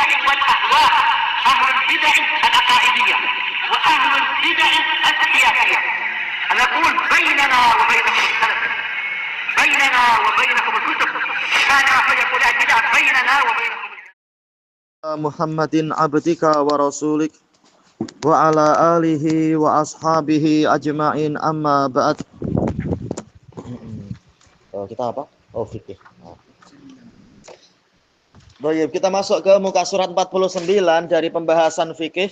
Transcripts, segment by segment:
البدع والأهواء، أهل البدع العقائدية وأهل البدع السياسية. نقول بيننا وبينكم السلف، بيننا وبينكم الكتب، كان فيقول البدع بيننا وبينكم. Muhammadin abdika wa rasulik wa ala alihi wa ashabihi ajma'in, amma ba'd. Kita apa? Oh, fikih. Baik, kita masuk ke muka surat 49 dari pembahasan fikih.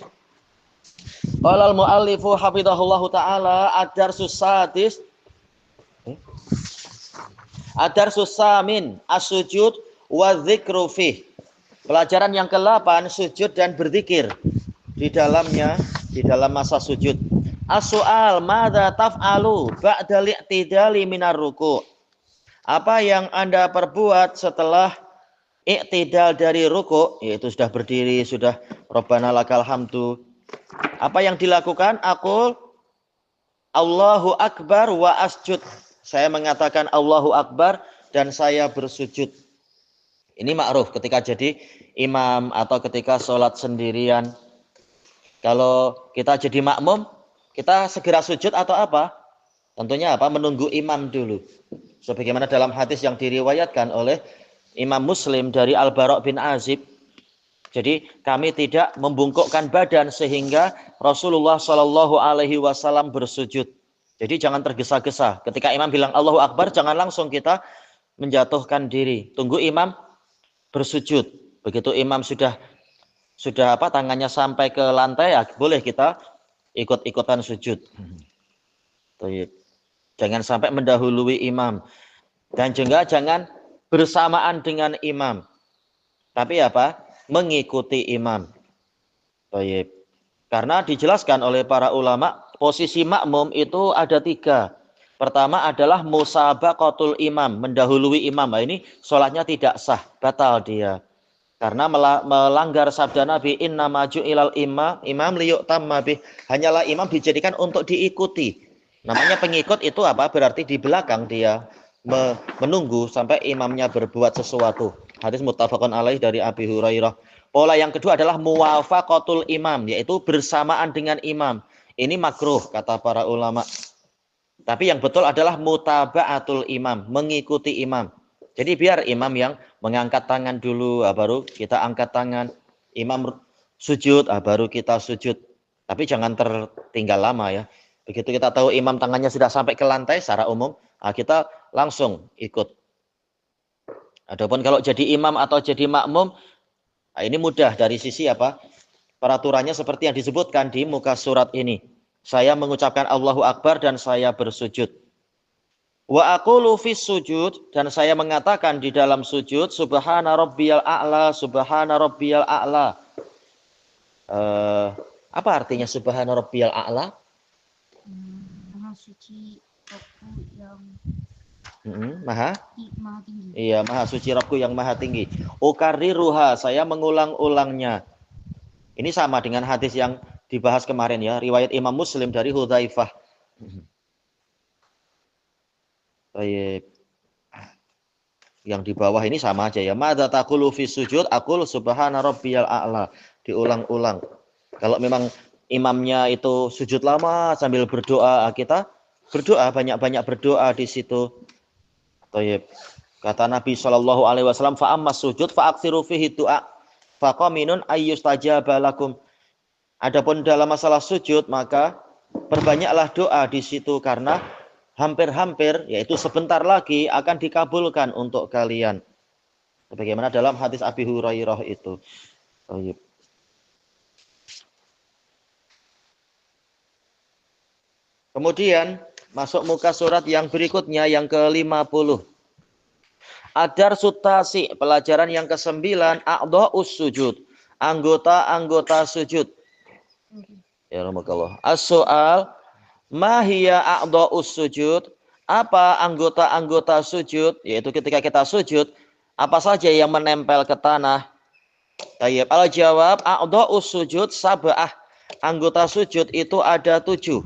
Qala al-muallifu hafizahullahu taala ad-darsus sadis ad-darsus samin as-sujud wa dzikru fih. Pelajaran yang ke-8, sujud dan berzikir di dalamnya, di dalam masa sujud. As-su'al, madza taf'alu ba'da li'tidali minar ruku'? Apa yang Anda perbuat setelah i'tidal dari ruku', yaitu sudah berdiri, sudah Rabbana lakal hamdu. Apa yang dilakukan? Aqul Allahu akbar wa asjud. Saya mengatakan Allahu akbar dan saya bersujud. Ini ma'ruf ketika jadi imam atau ketika sholat sendirian. Kalau kita jadi makmum, kita segera sujud atau apa? Tentunya apa? Menunggu imam dulu. Sebagaimana dalam hadis yang diriwayatkan oleh Imam Muslim dari Al-Bara' bin Azib. Jadi kami tidak membungkukkan badan sehingga Rasulullah Shallallahu Alaihi Wasallam bersujud. Jadi jangan tergesa-gesa. Ketika imam bilang Allahu Akbar, jangan langsung kita menjatuhkan diri. Tunggu imam bersujud. Begitu imam sudah tangannya sampai ke lantai, ya boleh kita ikut-ikutan sujud. Jangan sampai mendahului imam, dan juga jangan bersamaan dengan imam, tapi apa? Mengikuti imam. Karena dijelaskan oleh para ulama, posisi makmum itu ada 3. Pertama adalah musabaqatul imam, mendahului imam. Nah, ini sholatnya tidak sah, batal dia. Karena melanggar sabda Nabi, innama ju'ilal imam liyu'tamma bih. Hanyalah imam dijadikan untuk diikuti. Namanya pengikut itu apa? Berarti di belakang dia menunggu sampai imamnya berbuat sesuatu. Hadis muttafaqun alaih dari Abi Hurairah. Pola yang kedua adalah muwafaqatul imam, yaitu bersamaan dengan imam. Ini makruh kata para ulama. Tapi yang betul adalah mutaba'atul imam, mengikuti imam. Jadi biar imam yang mengangkat tangan dulu, baru kita angkat tangan. Imam sujud, baru kita sujud. Tapi jangan tertinggal lama ya. Begitu kita tahu imam tangannya sudah sampai ke lantai secara umum, kita langsung ikut. Adapun kalau jadi imam atau jadi makmum, ini mudah dari sisi apa? Peraturannya seperti yang disebutkan di muka surat ini. Saya mengucapkan Allahu Akbar dan saya bersujud. Wa aqulu fis sujud, dan saya mengatakan di dalam sujud subhana rabbiyal a'la, subhana rabbiyal a'la. Apa artinya subhana rabbiyal a'la? Maha suci Rabbku yang maha tinggi. Iya, maha suci Rabbku yang maha tinggi. Ukarriruha, saya mengulang-ulangnya. Ini sama dengan hadis yang dibahas kemarin ya, riwayat Imam Muslim dari Hudzaifah. Baik. Yang di bawah ini sama aja ya. Madza taqulu fi sujud? Aqul subhana rabbiyal a'la. Diulang-ulang. Kalau memang imamnya itu sujud lama sambil berdoa, kita berdoa, banyak-banyak berdoa di situ. Baik. Kata Nabi Shallallahu Alaihi Wasallam, fa ammas sujud fa aksiru fihi du'a fa qaminun ayyustajaba lakum. Adapun dalam masalah sujud, maka perbanyaklah doa di situ karena hampir-hampir, yaitu sebentar lagi akan dikabulkan untuk kalian. Bagaimana dalam hadis Abi Hurairah itu. Kemudian masuk muka surat yang berikutnya, yang ke-50. Ad-darsut tasi, pelajaran yang ke-9, a'dha'us sujud, anggota-anggota sujud. Ya rahmakallah. As-soal, ma hiya a'dha'us sujud? Apa anggota-anggota sujud? Yaitu ketika kita sujud, apa saja yang menempel ke tanah? Tayyib. Al-jawab, a'dha'us sujud sab'ah. Anggota sujud itu ada 7.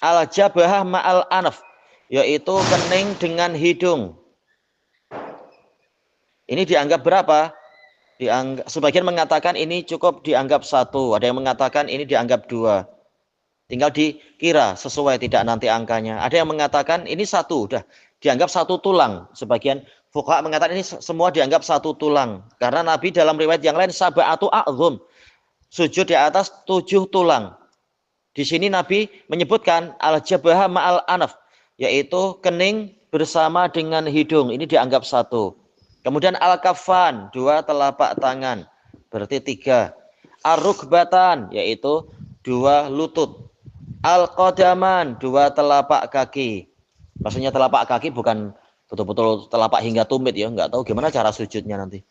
Al-jabhah ma'al anaf, yaitu kening dengan hidung. Ini dianggap berapa? Sebagian mengatakan ini cukup dianggap satu, ada yang mengatakan ini dianggap dua. Tinggal dikira sesuai tidak nanti angkanya. Ada yang mengatakan ini satu, udah dianggap satu tulang. Sebagian fuqaha mengatakan ini semua dianggap satu tulang. Karena Nabi dalam riwayat yang lain sab'atu a'zum, sujud di atas 7 tulang. Di sini Nabi menyebutkan al-jabhah ma'al anaf, yaitu kening bersama dengan hidung. Ini dianggap satu. Kemudian al-kaffan, 2 telapak tangan, berarti 3. Ar-rukbatan, yaitu 2 lutut. Al-qadaman, 2 telapak kaki. Maksudnya telapak kaki bukan betul-betul telapak hingga tumit ya. Nggak tahu gimana cara sujudnya nanti.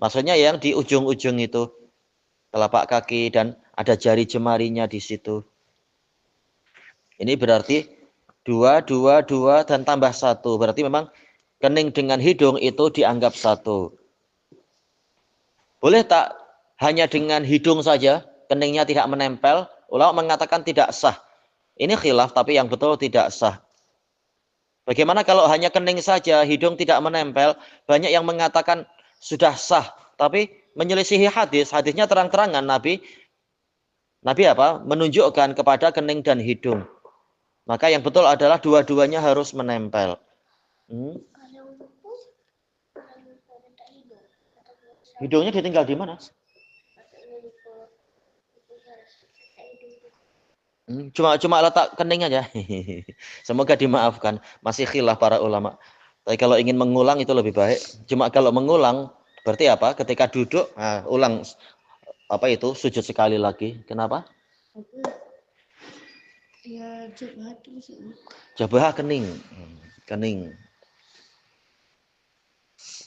Maksudnya yang di ujung-ujung itu. Telapak kaki dan ada jari jemarinya di situ. Ini berarti 2, 2, 2 dan tambah 1. Berarti memang kening dengan hidung itu dianggap 1. Boleh tak hanya dengan hidung saja, keningnya tidak menempel? Ulama mengatakan tidak sah. Ini khilaf, tapi yang betul tidak sah. Bagaimana kalau hanya kening saja, hidung tidak menempel? Banyak yang mengatakan sudah sah, tapi menyelisihi hadis. Hadisnya terang-terangan Nabi menunjukkan kepada kening dan hidung. Maka yang betul adalah dua-duanya harus menempel. Hidungnya ditinggal di mana? Cuma letak kening aja. Semoga dimaafkan. Masih khilaf para ulama. Tapi kalau ingin mengulang itu lebih baik. Cuma kalau mengulang berarti apa? Ketika duduk, ulang sujud sekali lagi. Kenapa? Ya jabhah terus. Jabhah kening. Kening.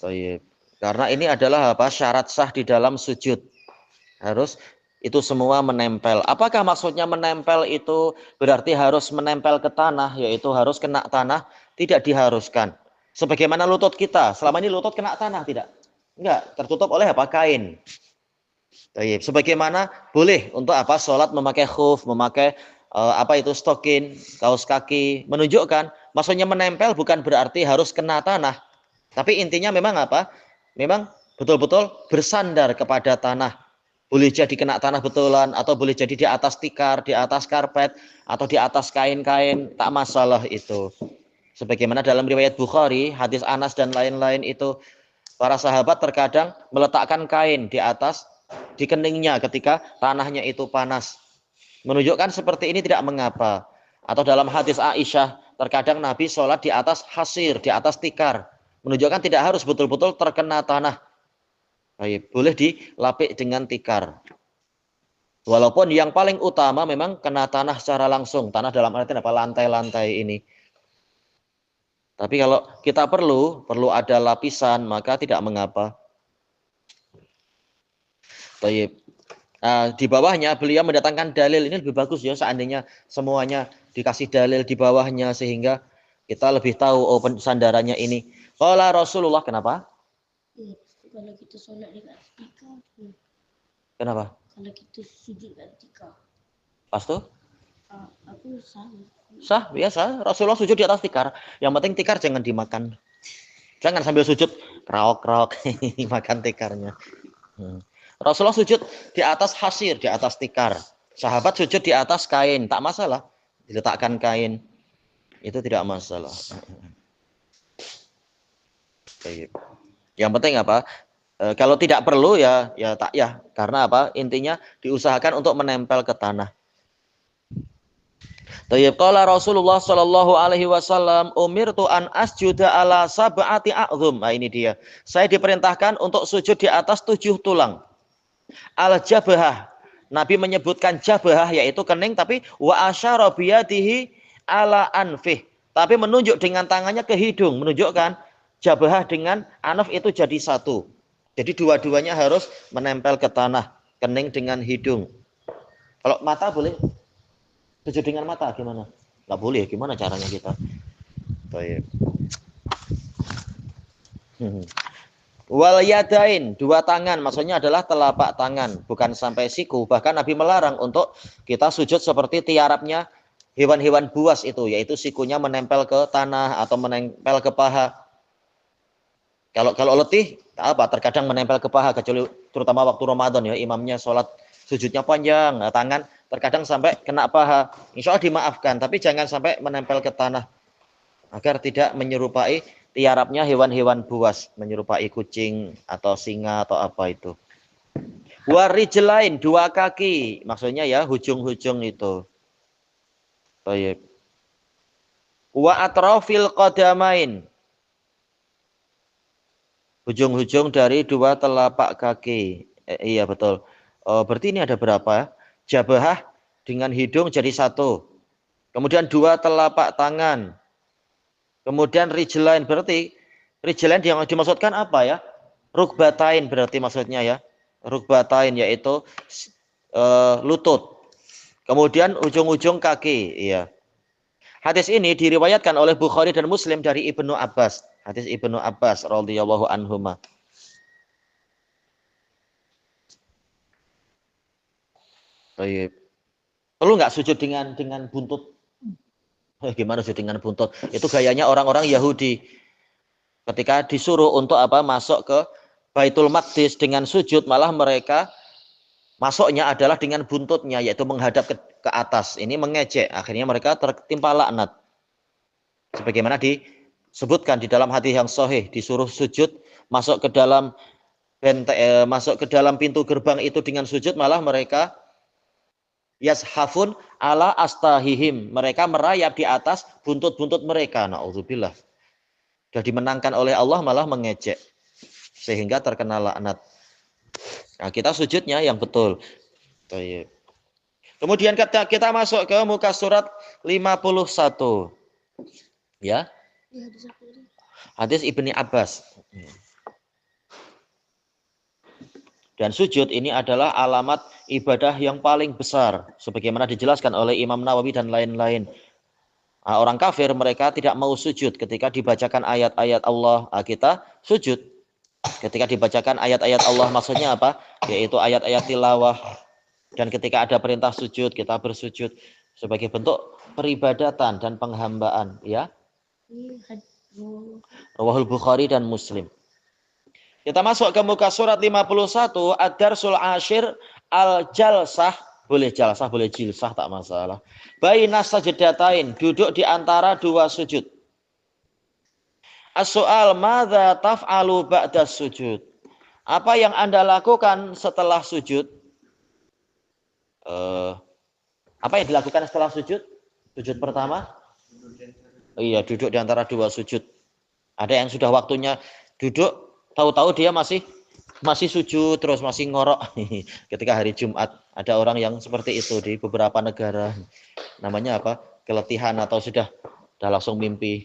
Baik. Karena ini adalah syarat sah di dalam sujud. Harus itu semua menempel. Apakah maksudnya menempel itu berarti harus menempel ke tanah, yaitu harus kena tanah? Tidak diharuskan. Sebagaimana lutut kita, selama ini lutut kena tanah tidak? Enggak, tertutup oleh kain. Sebagaimana boleh untuk sholat memakai khuf, memakai stokin, kaos kaki, menunjukkan maksudnya menempel bukan berarti harus kena tanah. Tapi intinya memang Memang betul-betul bersandar kepada tanah. Boleh jadi kena tanah betulan, atau boleh jadi di atas tikar, di atas karpet, atau di atas kain-kain, tak masalah itu. Sebagaimana dalam riwayat Bukhari, hadis Anas dan lain-lain itu, para sahabat terkadang meletakkan kain di keningnya ketika tanahnya itu panas. Menunjukkan seperti ini tidak mengapa. Atau dalam hadis Aisyah, terkadang Nabi sholat di atas hasir, di atas tikar. Menunjukkan tidak harus betul-betul terkena tanah. Baik, boleh dilapik dengan tikar. Walaupun yang paling utama memang kena tanah secara langsung. Tanah dalam artian lantai-lantai ini. Tapi kalau kita perlu ada lapisan, maka tidak mengapa. Baik. Di bawahnya beliau mendatangkan dalil. Ini lebih bagus ya seandainya semuanya dikasih dalil di bawahnya. Sehingga kita lebih tahu sandarannya ini. Qala Rasulullah, kenapa? Kalau kita sholat di atas tikar. Kenapa? Kalau kita sujud di atas tikar. Pas tuh? Aku sah. Sah, biasa. Rasulullah sujud di atas tikar. Yang penting tikar jangan dimakan. Jangan sambil sujud kraok-kraok makan tikarnya. Rasulullah sujud di atas hasir, di atas tikar. Sahabat sujud di atas kain, tak masalah. Diletakkan kain. Itu tidak masalah. Yang penting kalau tidak perlu ya karena intinya diusahakan untuk menempel ke tanah. Tayyib qala Rasulullah sallallahu alaihi wasallam umirtu an asjuda ala sab'ati a'zum. Nah ini dia. Saya diperintahkan untuk sujud di atas 7 tulang. Al-jabhah. Nabi menyebutkan jabhah yaitu kening, tapi wa asyara biyadihi ala anfih. Tapi menunjuk dengan tangannya ke hidung, menunjukkan jabhah dengan anaf itu jadi satu. Jadi dua-duanya harus menempel ke tanah. Kening dengan hidung. Kalau mata boleh? Sujud dengan mata gimana? Nggak boleh, gimana caranya kita? Baik. Wal yadain, 2 tangan. Maksudnya adalah telapak tangan. Bukan sampai siku. Bahkan Nabi melarang untuk kita sujud seperti tiarapnya hewan-hewan buas itu. Yaitu sikunya menempel ke tanah atau menempel ke paha. Kalau letih, apa? Terkadang menempel ke paha, kecuali terutama waktu Ramadan ya, imamnya sholat sujudnya panjang, tangan terkadang sampai kena paha. Insya Allah dimaafkan, tapi jangan sampai menempel ke tanah agar tidak menyerupai tiarapnya hewan-hewan buas, menyerupai kucing atau singa atau apa itu. Warijlain, dua kaki, maksudnya ya hujung-hujung itu. Baik. Wa atrafil qadamain, hujung-hujung dari dua telapak kaki. Iya betul. Berarti ini ada berapa? Jabahah dengan hidung jadi satu. Kemudian dua telapak tangan. Kemudian rijlain, berarti rijlain yang dimaksudkan apa ya? Rukbatain berarti maksudnya ya. Rukbatain yaitu lutut. Kemudian ujung-ujung kaki, iya. Hadis ini diriwayatkan oleh Bukhari dan Muslim dari Ibnu Abbas. Hadis Ibnu Abbas radhiyallahu anhuma. Baik. Perlu nggak sujud dengan buntut? Gimana sujud dengan buntut? Itu gayanya orang-orang Yahudi. Ketika disuruh untuk apa? Masuk ke Baitul Maqdis dengan sujud, malah mereka masuknya adalah dengan buntutnya, yaitu menghadap ke atas. Ini mengejek. Akhirnya mereka tertimpa laknat. Sebagaimana disebutkan di dalam hadis yang sahih, disuruh sujud masuk ke dalam masuk ke dalam pintu gerbang itu dengan sujud, malah mereka yashafun ala astahihim, mereka merayap di atas buntut-buntut mereka. Nauzubillah. Sudah dimenangkan oleh Allah malah mengejek sehingga terkena laknat. Nah, kita sujudnya yang betul. Kemudian kita masuk ke muka surat 51. Ya. Hadis Ibni Abbas. Dan sujud ini adalah alamat ibadah yang paling besar, sebagaimana dijelaskan oleh Imam Nawawi dan lain-lain. Orang kafir mereka tidak mau sujud ketika dibacakan ayat-ayat Allah. Kita sujud ketika dibacakan ayat-ayat Allah, maksudnya apa? Yaitu ayat-ayat tilawah. Dan ketika ada perintah sujud, kita bersujud sebagai bentuk peribadatan dan penghambaan. Ya. Rawahul Bukhari dan Muslim. Kita masuk ke muka surat 51, Ad-Darsul Ashir Al-Jalsah. Boleh jalsah, boleh jilsah, tak masalah. Baina sajdatain, duduk di antara dua sujud. As-soal, madza taf'alu ba'da sujud? Apa yang Anda lakukan setelah sujud? Apa yang dilakukan setelah sujud? Sujud pertama? Iya, duduk di antara dua sujud. Ada yang sudah waktunya duduk, tahu-tahu dia masih sujud terus, masih ngorok. Ketika hari Jumat ada orang yang seperti itu di beberapa negara. Namanya apa? Keletihan atau sudah langsung mimpi.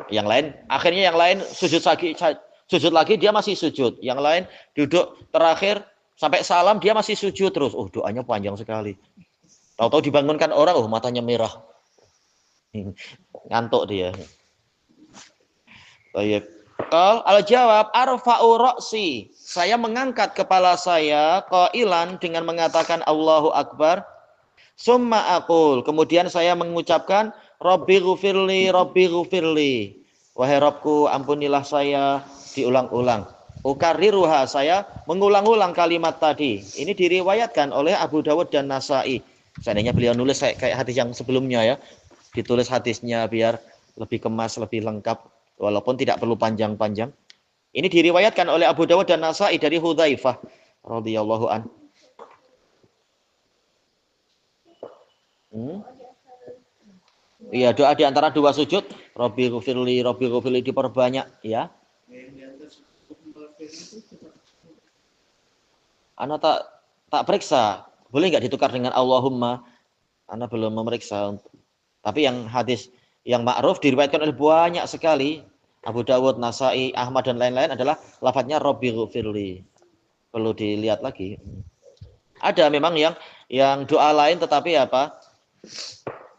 Yang lain, akhirnya yang lain sujud lagi dia masih sujud. Yang lain duduk terakhir sampai salam dia masih sujud terus. Doanya panjang sekali. Tahu-tahu dibangunkan orang, matanya merah. Ngantuk dia. Baik. Al-jawab arfa'u ra'si. Saya mengangkat kepala saya qailan dengan mengatakan Allahu Akbar. Summa aqul. Kemudian saya mengucapkan Rabbi ghufirli, Rabbi ghufirli. Wahai Rabbku, ampunilah saya, diulang-ulang. Ukarriruha, saya mengulang-ulang kalimat tadi. Ini diriwayatkan oleh Abu Dawud dan Nasai. Seandainya beliau nulis kayak hadis yang sebelumnya ya. Ditulis hadisnya biar lebih kemas, lebih lengkap. Walaupun tidak perlu panjang-panjang. Ini diriwayatkan oleh Abu Dawud dan Nasai dari Hudzaifah radhiyallahu an. Iya, doa di antara dua sujud, Rabbi ghufirli diperbanyak ya. Ana tak periksa. Boleh nggak ditukar dengan Allahumma? Ana belum memeriksa. Tapi yang hadis yang ma'ruf diriwayatkan oleh banyak sekali, Abu Dawud, Nasai, Ahmad dan lain-lain adalah lafadznya Rabbi ghufirli. Perlu dilihat lagi. Ada memang yang doa lain tetapi apa?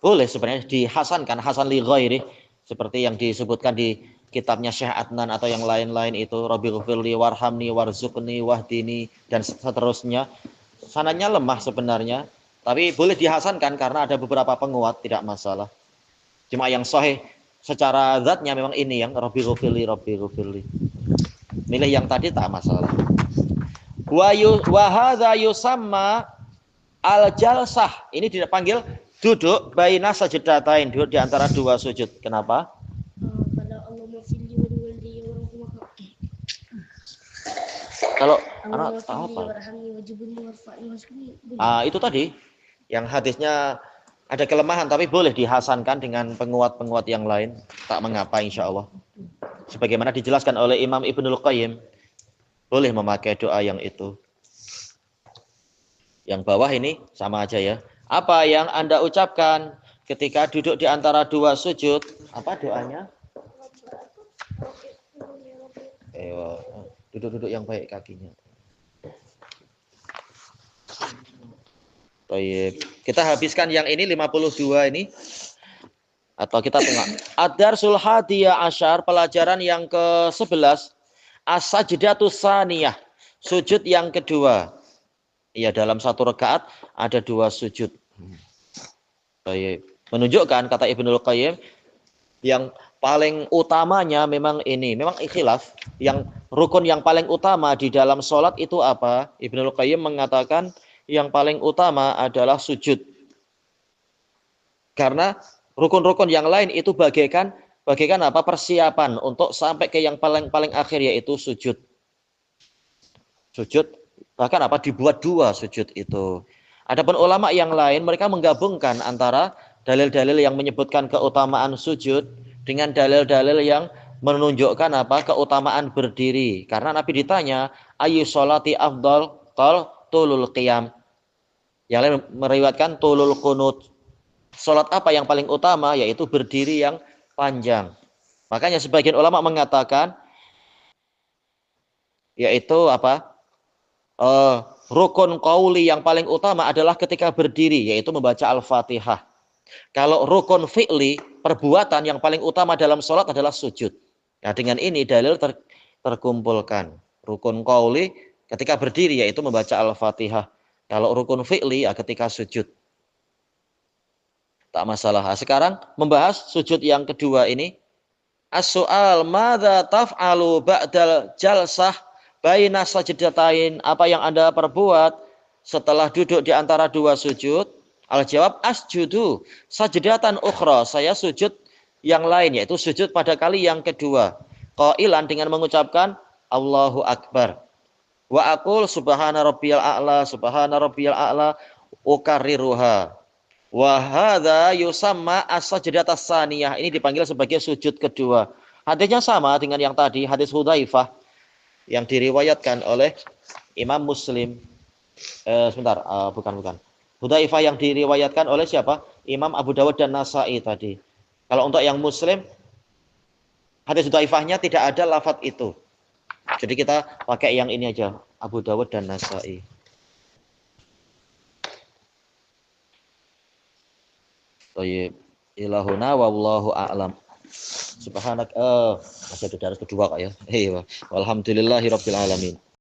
Boleh sebenarnya dihasankan, hasan li ghairi, seperti yang disebutkan di kitabnya Syekh Adnan atau yang lain-lain itu, Rabbi ghufirli warhamni warzuqni wahdini dan seterusnya. Sanadnya lemah sebenarnya, tapi boleh dihasankan karena ada beberapa penguat, tidak masalah. Cuma yang sahih secara zatnya memang ini yang Rabbi ghufirli, Rabbi ghufirli. Milih yang tadi tak masalah. Wa hadza yusamma al-jalsah. Ini dipanggil duduk baina sajdatain, duduk di antara dua sujud. Kenapa? Pada Allah mafili wa waldi wa Kalau Allah anak tahu mafili apa? warhamni wajibni warfa'ni wasbuni. Itu tadi yang hadisnya ada kelemahan tapi boleh dihasankan dengan penguat-penguat yang lain. Tak mengapa insya Allah. Sebagaimana dijelaskan oleh Imam Ibnul Qayyim, boleh memakai doa yang itu. Yang bawah ini sama aja ya. Apa yang Anda ucapkan ketika duduk di antara dua sujud? Apa doanya? Duduk-duduk yang baik kakinya. Baik. Kita habiskan yang ini 52 ini. Atau kita tengok. Ad-Darsul Hadiyah Asyar, pelajaran yang ke-11. As-Sajdatus Saniyah, sujud yang kedua. Ya, dalam satu rakaat ada dua sujud. Baik. Menunjukkan kata Ibnul Qayyim yang paling utamanya memang ini, memang khilaf. Yang rukun yang paling utama di dalam sholat itu apa? Ibnul Qayyim mengatakan yang paling utama adalah sujud. Karena rukun-rukun yang lain itu bagaikan apa? Persiapan untuk sampai ke yang paling akhir, yaitu sujud. Sujud bahkan apa? Dibuat dua sujud itu. Adapun ulama yang lain mereka menggabungkan antara dalil-dalil yang menyebutkan keutamaan sujud dengan dalil-dalil yang menunjukkan apa? Keutamaan berdiri. Karena Nabi ditanya, ayu sholati afdal? Qal tulul qiyam. Yang lain meriwayatkan tulul qunut. Salat apa yang paling utama? Yaitu berdiri yang panjang. Makanya sebagian ulama mengatakan yaitu apa? Rukun qauli yang paling utama adalah ketika berdiri, yaitu membaca Al-Fatihah. Kalau rukun fi'li, perbuatan yang paling utama dalam salat adalah sujud. Nah, dengan ini dalil terkumpulkan. Rukun qauli ketika berdiri yaitu membaca Al-Fatihah. Kalau rukun fi'li ya ketika sujud. Tak masalah. Nah, sekarang membahas sujud yang kedua ini. As-su'al madza taf'alu ba'dal jalsah baina sajdatain? Apa yang Anda perbuat setelah duduk di antara dua sujud? Al-jawab asjudu sajdatan ukhra. Saya sujud yang lain, yaitu sujud pada kali yang kedua. Qailan, dengan mengucapkan Allahu Akbar. Wa aqul subhana rabbiyal a'la, subhana rabbiyal a'la, ukarriruha. Wa hadza yusamma as-sajdatas saniyah. Ini dipanggil sebagai sujud kedua. Hadisnya sama dengan yang tadi, hadis Hudzaifah yang diriwayatkan oleh Imam Muslim. Bukan. Hudzaifah yang diriwayatkan oleh siapa? Imam Abu Dawud dan Nasa'i tadi. Kalau untuk yang Muslim, hadis Hudzaifahnya tidak ada lafaz itu. Jadi kita pakai yang ini aja, Abu Dawud dan Nasa'i. Baik, ilahuna wallahu a'lam. Subhanak masih ada darah kedua kok ya. Walhamdulillahirabbil alamin.